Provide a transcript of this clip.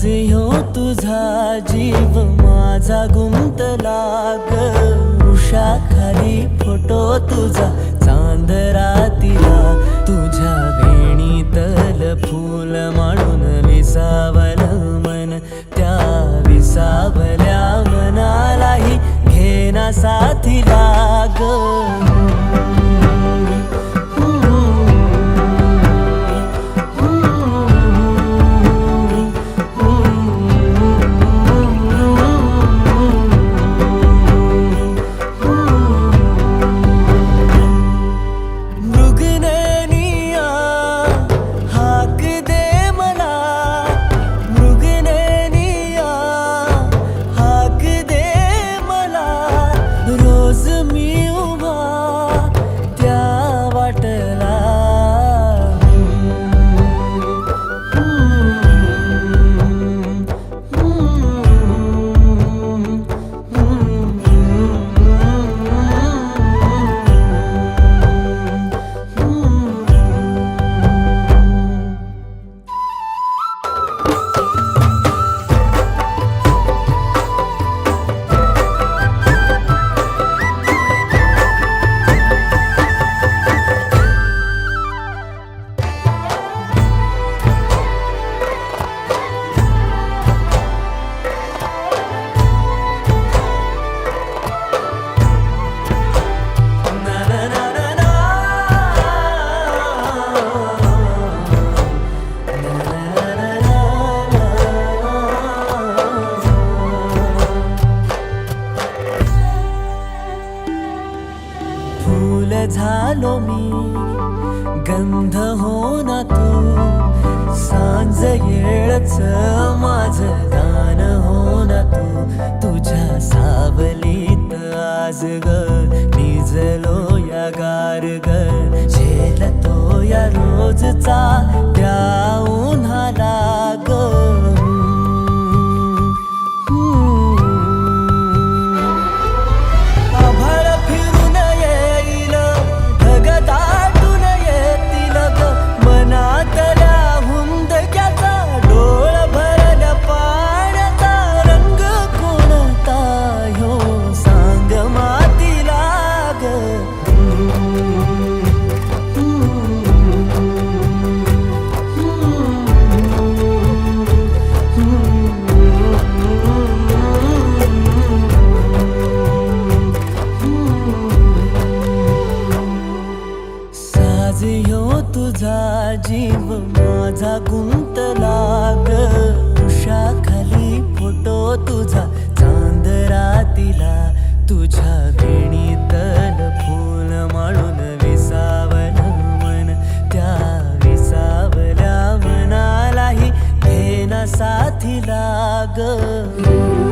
साजयो तुझा जीव माझा गुंतला ग उषाखाली फोटो तुझा चांदरातीला तुझ्या वेणीतल फूल माळून विसावलं मन त्या विसावल्या मनालाही घेना साथीला ग झालो मी गंध हो ना तू सांज येळच माझं गान हो ना तू तुझ्या सावलीत आज ग निजलो या गार ग झेलतो या रोजचा त्या उन्हाला ग तुझा जीव माझा गुंतला ग उषाखाली फोटो तुझा चांदरातीला तुझ्या वेणीतल फूल माळून विसावलं मन त्या विसावल्या मनालाही घेना साथीला ग